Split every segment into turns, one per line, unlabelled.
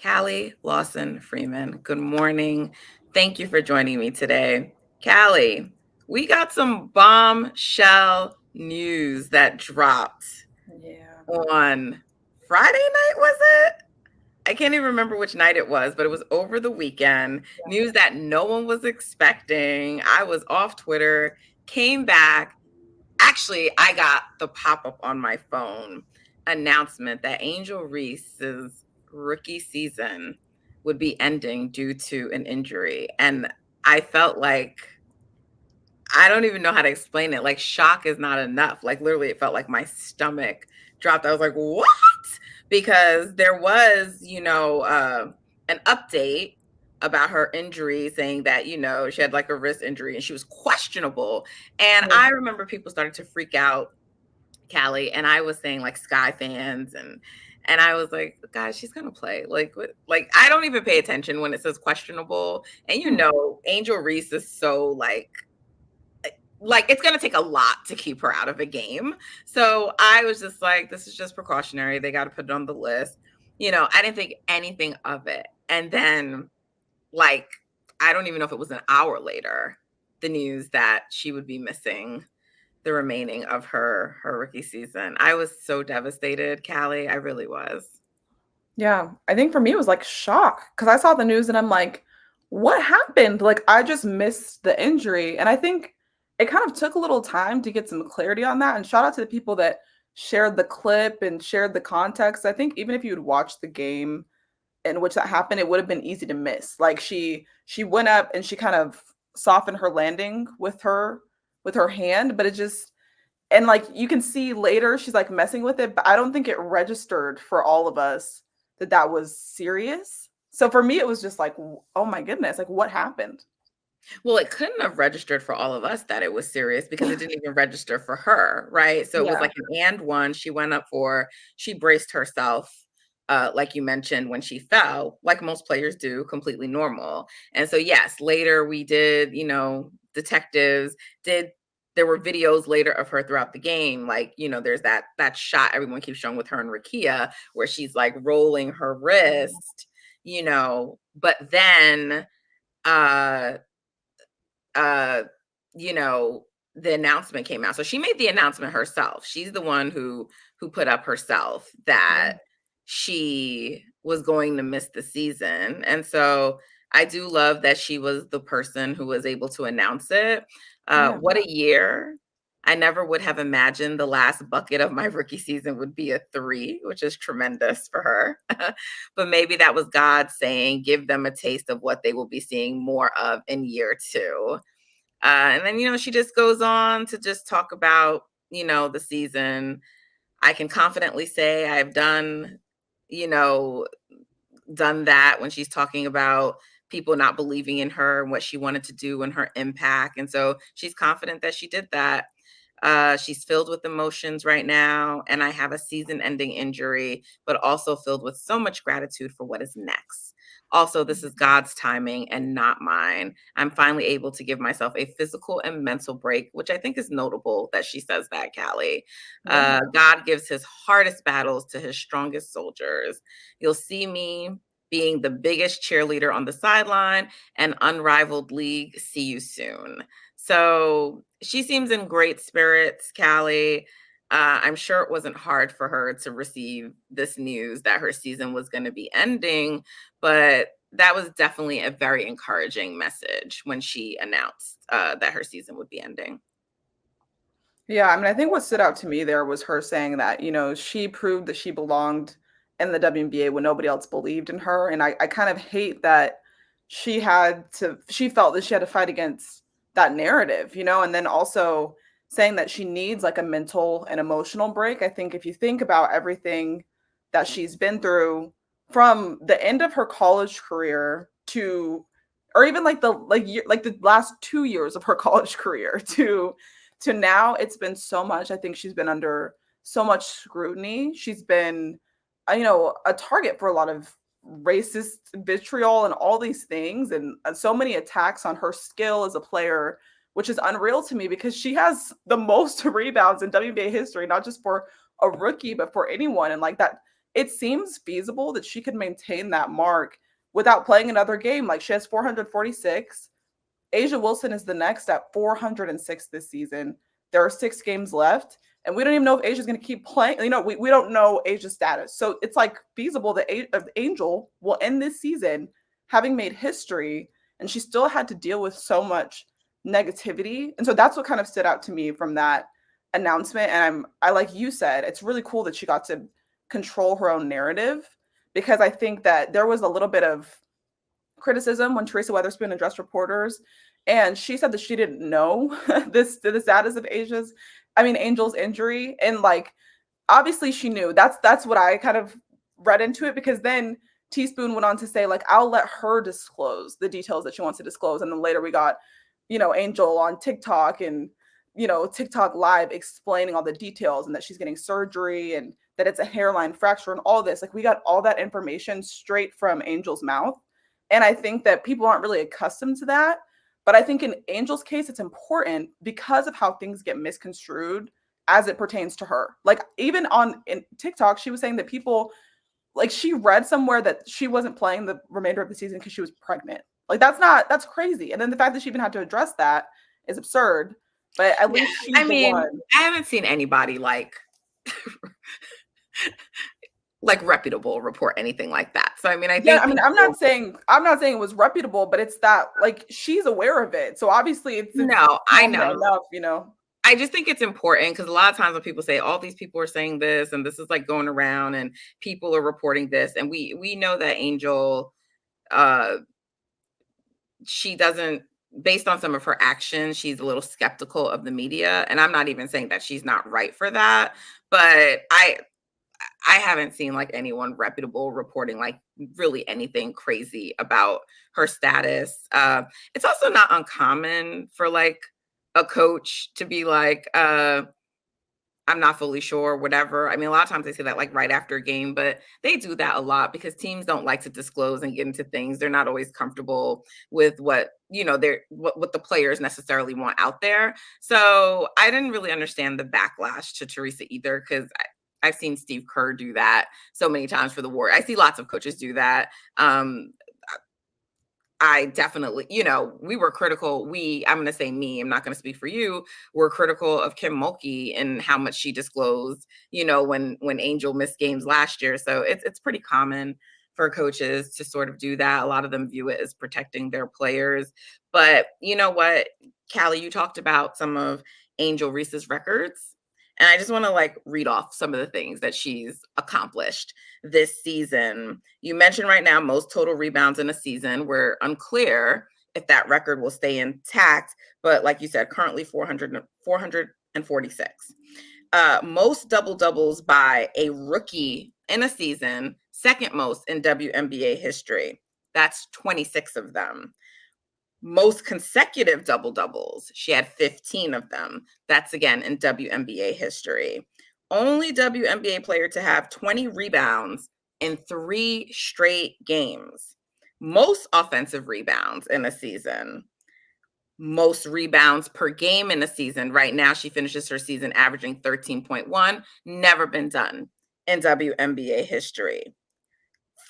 Callie, Lawson, Freeman. Good morning. Thank you for joining me today. Callie, we got some bombshell news that dropped
Yeah.
on Friday night, was it? I can't even remember which night it was, but it was over the weekend. News that no one was expecting. I was off Twitter, came back. Actually, I got the pop up on my phone announcement that Angel Reese's rookie season would be ending due to an injury. And I felt like, I don't even know how to explain it. Like, shock is not enough. Like, literally, it felt like my stomach dropped. I was like, what? Because there was, an update about her injury saying that, she had like a wrist injury and she was questionable. And
Yeah.
I remember people started to freak out, Callie, and I was saying like Sky fans and I was like, guys, she's gonna play. Like, what, like I don't even pay attention when it says questionable. And Angel Reese is so like it's going to take a lot to keep her out of a game. So I was just like, this is just precautionary. They got to put it on the list. I didn't think anything of it. And then, like, I don't even know if it was an hour later, the news that she would be missing the remaining of her rookie season. I was so devastated, Callie. I really was.
Yeah. I think for me it was like shock because I saw the news and I'm like, what happened? Like I just missed the injury. And I think it kind of took a little time to get some clarity on that. And shout out to the people that shared the clip and shared the context. I think even if you had watched the game in which that happened, it would have been easy to miss. Like she went up and she kind of softened her landing with her hand, but it just and like you can see later she's like messing with it, but I don't think it registered for all of us that that was serious. So for me it was just like, oh my goodness, like what happened?
Well, it couldn't have registered for all of us that it was serious because it didn't even register for her, right? So it was
Yeah.
like an and one she went up for. She braced herself, like you mentioned, when she fell, like most players do, completely normal. And so, yes, later we did, detectives did. There were videos later of her throughout the game, like there's that shot everyone keeps showing with her and Rakia, where she's like rolling her wrist, But then, uh, uh, you know, the announcement came out. So she made the announcement herself. She's the one who put up herself that
Yeah.
she was going to miss the season. And so I do love that she was the person who was able to announce it.
Yeah.
What a year. I never would have imagined the last bucket of my rookie season would be a 3, which is tremendous for her. But maybe that was God saying, give them a taste of what they will be seeing more of in year 2. And then, she just goes on to just talk about, the season. I can confidently say I've you know, done that when she's talking about people not believing in her and what she wanted to do and her impact. And so she's confident that she did that. She's filled with emotions right now, and I have a season ending injury, but also filled with so much gratitude for what is next. Also, this is God's timing and not mine. I'm finally able to give myself a physical and mental break, which I think is notable that she says that, Callie.
Yeah.
God gives his hardest battles to his strongest soldiers. You'll see me being the biggest cheerleader on the sideline and unrivaled league. See you soon. So she seems in great spirits, Callie. I'm sure it wasn't hard for her to receive this news that her season was going to be ending, but that was definitely a very encouraging message when she announced that her season would be ending.
Yeah, I mean, I think what stood out to me there was her saying that, she proved that she belonged in the WNBA when nobody else believed in her. And I kind of hate that she felt that she had to fight against that narrative, and then also saying that she needs like a mental and emotional break. I think if you think about everything that she's been through from the end of her college career to, or even like the last 2 years of her college career to now, it's been so much. I think she's been under so much scrutiny. She's been, a target for a lot of racist vitriol and all these things, and so many attacks on her skill as a player, which is unreal to me because she has the most rebounds in WNBA history, not just for a rookie, but for anyone. And like it seems feasible that she could maintain that mark without playing another game. Like she has 446. Asia Wilson is the next at 406 this season. There are 6 games left, and we don't even know if Asia's going to keep playing. We don't know Asia's status. So it's like feasible that Angel will end this season having made history, and she still had to deal with so much negativity. And so that's what kind of stood out to me from that announcement. And I like you said, it's really cool that she got to control her own narrative, because I think that there was a little bit of criticism when Teresa Weatherspoon addressed reporters, and she said that she didn't know the status of Angel's injury, and like obviously she knew. That's what I kind of read into it, because then Teaspoon went on to say, like, I'll let her disclose the details that she wants to disclose, and then later we got Angel on TikTok and TikTok live explaining all the details, and that she's getting surgery, and that it's a hairline fracture, and all this. Like, we got all that information straight from Angel's mouth. And I think that people aren't really accustomed to that. But I think in Angel's case, it's important because of how things get misconstrued as it pertains to her. Like, even in TikTok, she was saying that people, like, she read somewhere that she wasn't playing the remainder of the season because she was pregnant. Like, that's crazy. And then the fact that she even had to address that is absurd. But at least she's the one.
I haven't seen anybody like reputable report anything like that. So I mean,
I'm not saying it was reputable, but it's that, like, she's aware of it. So obviously it's
I know
enough,
I just think it's important, because a lot of times when people say all these people are saying this and this is like going around and people are reporting this, and we know that Angel, she doesn't, based on some of her actions, she's a little skeptical of the media. And I'm not even saying that she's not right for that, but I haven't seen like anyone reputable reporting like really anything crazy about her status. It's also not uncommon for like a coach to be like, I'm not fully sure, whatever. I mean, a lot of times they say that like right after a game, but they do that a lot because teams don't like to disclose and get into things. They're not always comfortable with what what the players necessarily want out there. So I didn't really understand the backlash to Teresa either, because I've seen Steve Kerr do that so many times for the Warriors. I see lots of coaches do that. I definitely, we were critical. I'm going to say me, I'm not going to speak for you. We're critical of Kim Mulkey and how much she disclosed, when Angel missed games last year. So it's pretty common for coaches to sort of do that. A lot of them view it as protecting their players. But you know what, Callie, you talked about some of Angel Reese's records. And I just want to like read off some of the things that she's accomplished this season. You mentioned right now most total rebounds in a season. We're unclear if that record will stay intact, but like you said, currently 446. Most double doubles by a rookie in a season, second most in WNBA history. That's 26 of them. Most consecutive double doubles, she had 15 of them. That's again in WNBA history. Only WNBA player to have 20 rebounds in 3 straight games. Most offensive rebounds in a season. Most rebounds per game in a season. Right now, she finishes her season averaging 13.1. Never been done in WNBA history.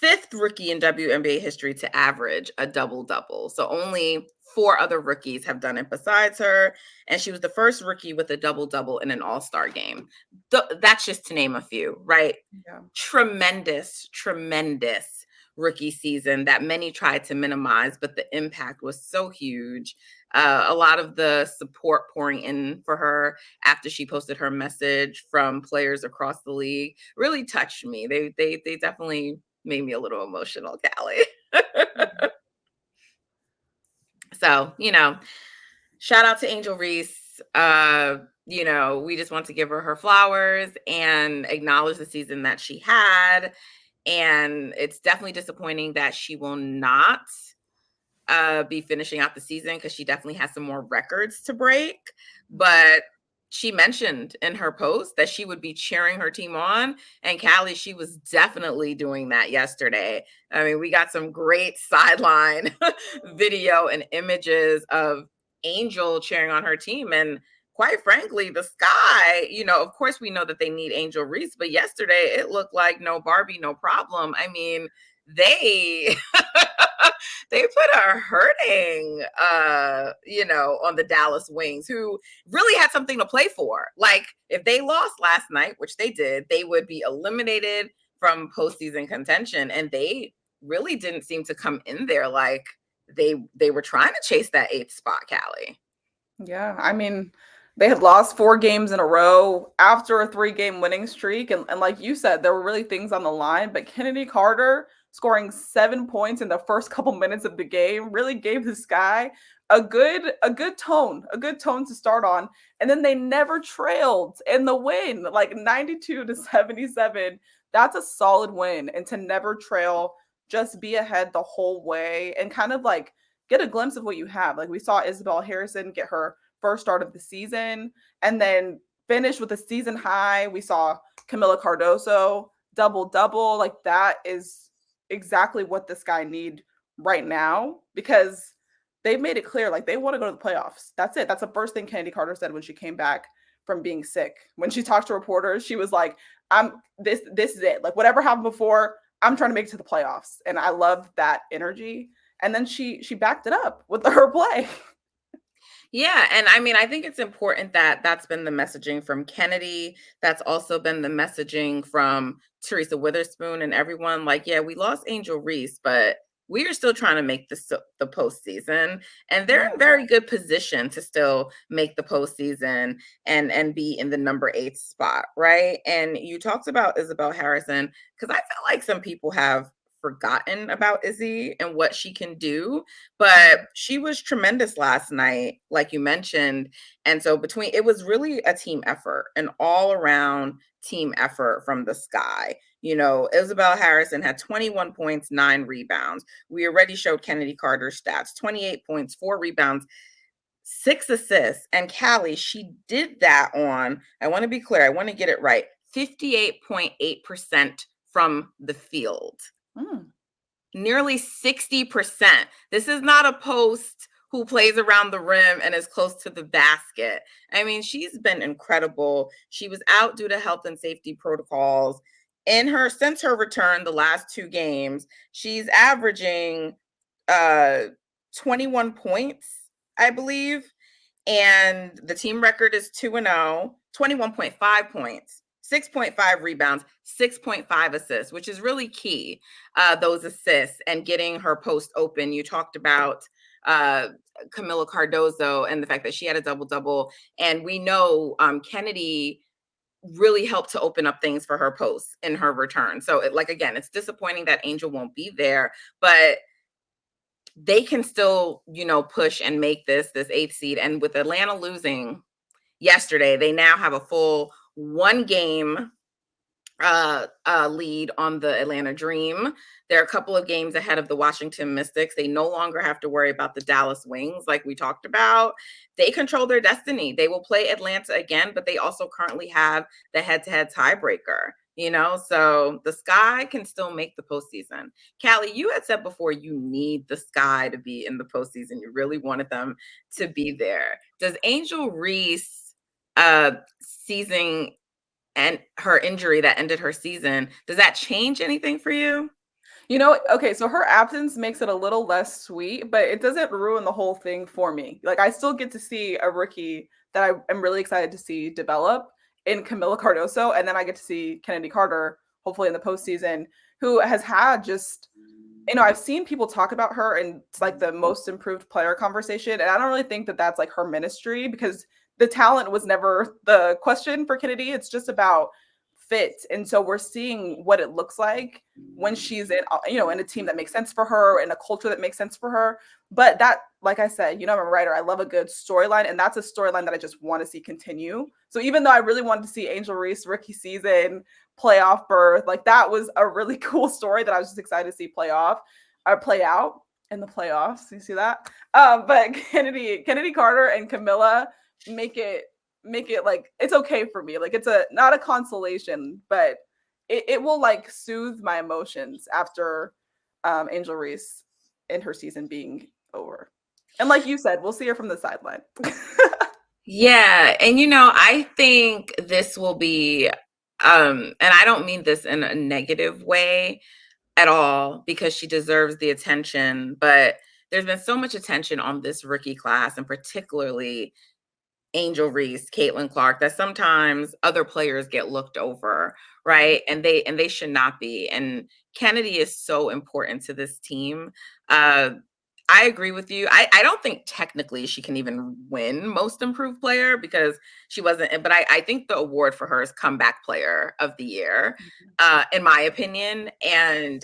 5th rookie in WNBA history to average a double-double. So only 4 other rookies have done it besides her. And she was the first rookie with a double-double in an all-star game. That's just to name a few, right?
Yeah.
Tremendous rookie season that many tried to minimize, but the impact was so huge. A lot of the support pouring in for her after she posted her message from players across the league really touched me. They definitely made me a little emotional, Callie. So, shout out to Angel Reese. We just want to give her flowers and acknowledge the season that she had. And it's definitely disappointing that she will not be finishing out the season, because she definitely has some more records to break. But she mentioned in her post that she would be cheering her team on. And Callie, she was definitely doing that yesterday. I mean, we got some great sideline video and images of Angel cheering on her team. And quite frankly, the Sky, of course we know that they need Angel Reese, but yesterday it looked like no Barbie, no problem. I mean, they they put a hurting on the Dallas Wings, who really had something to play for. Like, if they lost last night, which they did, they would be eliminated from postseason contention, and they really didn't seem to come in there like they were trying to chase that 8th spot, Callie.
Yeah, I mean, they had lost 4 games in a row after a 3-game winning streak, and like you said, there were really things on the line, but Kennedy Carter scoring 7 points in the first couple minutes of the game really gave the Sky a good tone to start on, and then they never trailed in the win, like 92-77. That's a solid win, and to never trail, just be ahead the whole way and kind of like get a glimpse of what you have. Like, we saw Isabel Harrison get her first start of the season and then finish with a season high. We saw Camila Cardoso double. Like, that is exactly what this guy need right now, because they've made it clear, like, they want to go to the playoffs. That's it. That's the first thing Kennedy Carter said when she came back from being sick. When she talked to reporters, she was like, this is it. Like, whatever happened before, I'm trying to make it to the playoffs. And I love that energy. And then she backed it up with her play.
Yeah, and I mean, I think it's important that that's been the messaging from Kennedy. That's also been the messaging from Teresa Witherspoon and everyone. Like, yeah, we lost Angel Reese, but we are still trying to make the postseason, and they're in very good position to still make the postseason and be in the number 8 spot, right? And you talked about Isabel Harrison, because I feel like some people have forgotten about Izzy and what she can do, but she was tremendous last night, like you mentioned. And so it was really a team effort, an all around team effort from the Sky. Isabel Harrison had 21 points, 9 rebounds. We already showed Kennedy Carter's stats: 28 points, 4 rebounds, 6 assists. And Callie, she did that on, I want to be clear, I want to get it right, 58.8% from the field. Nearly 60%. This is not a post who plays around the rim and is close to the basket. I mean, she's been incredible. She was out due to health and safety protocols. Since her return, the last 2 games, she's averaging 21 points, I believe. And the team record is 2-0, 21.5 points, 6.5 rebounds, 6.5 assists, which is really key, those assists and getting her post open. You talked about Camila Cardoso and the fact that she had a double-double. And we know Kennedy really helped to open up things for her posts in her return. So, again, it's disappointing that Angel won't be there, but they can still, push and make this 8th seed. And with Atlanta losing yesterday, they now have a full 1-game lead on the Atlanta Dream. They're a couple of games ahead of the Washington Mystics. They no longer have to worry about the Dallas Wings, like we talked about. They control their destiny. They will play Atlanta again, but they also currently have the head-to-head tiebreaker. So the Sky can still make the postseason. Callie, you had said before you need the Sky to be in the postseason. You really wanted them to be there. Does Angel Reese season and her injury that ended her season, does that change anything for you?
Okay, so her absence makes it a little less sweet, but it doesn't ruin the whole thing for me. Like, I still get to see a rookie that I am really excited to see develop in Camila Cardoso, and then I get to see Kennedy Carter, hopefully in the postseason, who has had just, I've seen people talk about her and it's like the most improved player conversation, and I don't really think that that's like her ministry, because the talent was never the question for Kennedy. It's just about fit. And so we're seeing what it looks like when she's in a team that makes sense for her, in a culture that makes sense for her. But that, like I said, I'm a writer. I love a good storyline, and that's a storyline that I just want to see continue. So even though I really wanted to see Angel Reese rookie season, playoff berth, like, that was a really cool story that I was just excited to see play out in the playoffs. You see that? But Kennedy Carter and Camila make it like, it's okay for me. Like, it's not a consolation, but it will like soothe my emotions after Angel Reese and her season being over. And like you said, we'll see her from the sideline.
Yeah, and I think this will be and I don't mean this in a negative way at all because she deserves the attention, but there's been so much attention on this rookie class and particularly Angel Reese, Caitlin Clark, that sometimes other players get looked over, right? And they should not be. And Kennedy is so important to this team. Uh, I agree with you. I don't think technically she can even win most improved player because she wasn't, but I think the award for her is comeback player of the year,
Mhm.
in my opinion. And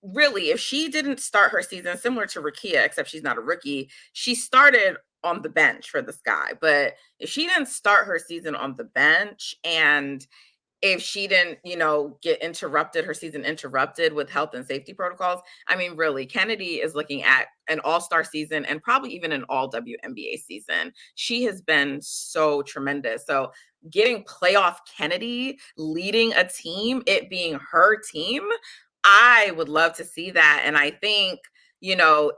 really, if she didn't start her season similar to Rakia, except she's not a rookie, she started on the bench for the Sky. But if she didn't start her season on the bench and if she didn't, get interrupted, her season interrupted with health and safety protocols, I mean, really, Kennedy is looking at an all-star season and probably even an all WNBA season. She has been so tremendous. So getting playoff Kennedy leading a team, it being her team, I would love to see that. And I think,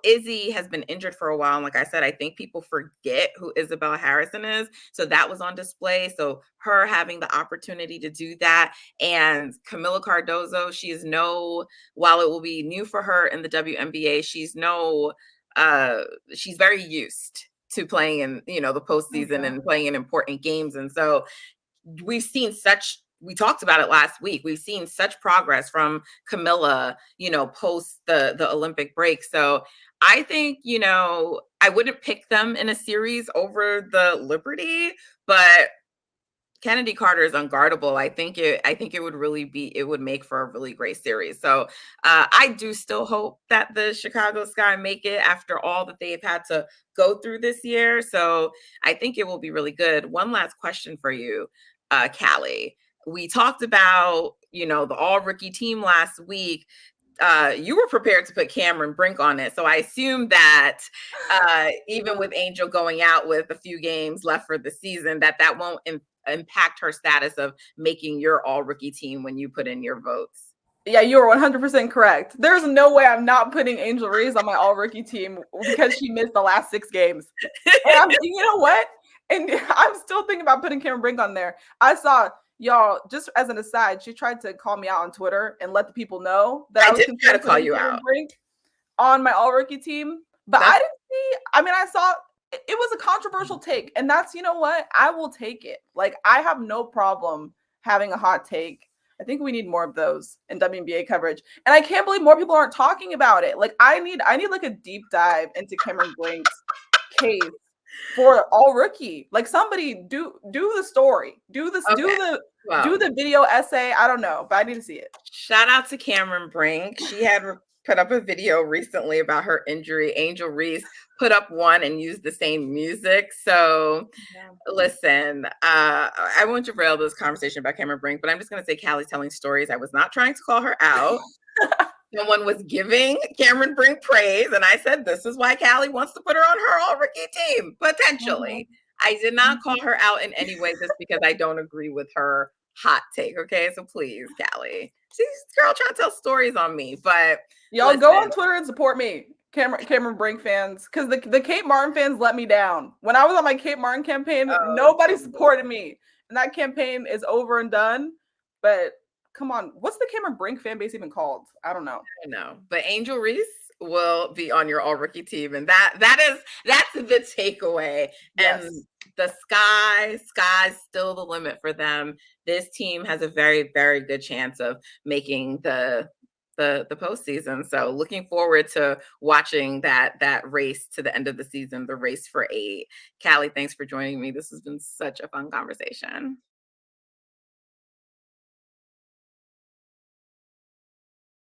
Izzy has been injured for a while. And like I said, I think people forget who Isabel Harrison is. So that was on display. So her having the opportunity to do that. And Camila Cardozo, while it will be new for her in the WNBA, uh, she's very used to playing in, the
Oh,
postseason
yeah.
and playing in important games. And so we talked about it last week. We've seen such progress from Camilla, post the Olympic break. So I think, I wouldn't pick them in a series over the Liberty, but Kennedy Carter is unguardable. I think it would make for a really great series. So I do still hope that the Chicago Sky make it after all that they've had to go through this year. So I think it will be really good. One last question for you, Callie. We talked about, the all rookie team last week. You were prepared to put Cameron Brink on it. So I assume that even with Angel going out with a few games left for the season, that won't impact her status of making your all rookie team when you put in your votes.
Yeah, you are 100% correct. There's no way I'm not putting Angel Reese on my all rookie team because she missed the last 6 games. And you know what? And I'm still thinking about putting Cameron Brink on there. I saw y'all, just as an aside, she tried to call me out on Twitter and let the people know that
I
I was
did try to
considering
call
putting
you
Cameron
out.
Brink on my all rookie team. But I
That's
didn't see, I mean, I saw it was a controversial take. And that's, you know what? I will take it. Like, I have no problem having a hot take. I think we need more of those in WNBA coverage. And I can't believe more people aren't talking about it. Like, I need like a deep dive into Cameron Brink's case for all rookie. Like, somebody do the story. Do this,
okay.
do
Well,
the video essay. I don't know, but I need to see it.
shout out to Cameron Brink. She had put up a video recently about her injury. Angel Reese put up one and used the same music. So
Yeah.
listen, I won't derail this conversation about Cameron Brink, but I'm just going to say Callie's telling stories. I was not trying to call her out. Someone was giving Cameron Brink praise, and I said, this is why Callie wants to put her on her all rookie team,
Mhm.
potentially. I did not call
Mhm.
her out in any way just because I don't agree with her hot take. Okay. So please, Callie. See, this girl trying to tell stories on me. But
Y'all go
listen,
on Twitter and support me, Cameron Brink fans, because the Kate Martin fans let me down. When I was on my Kate Martin campaign,
oh,
nobody
Jesus.
supported me, and that campaign is over and done. But come on, what's the Cameron Brink fan base even called? I don't know.
I know. But Angel Reese will be on your all rookie team. And that's the takeaway. And
Yes.
the sky's still the limit for them. This team has a very, very good chance of making the postseason. So looking forward to watching that race to the end of the season, the race for 8. Callie, thanks for joining me. This has been such a fun conversation.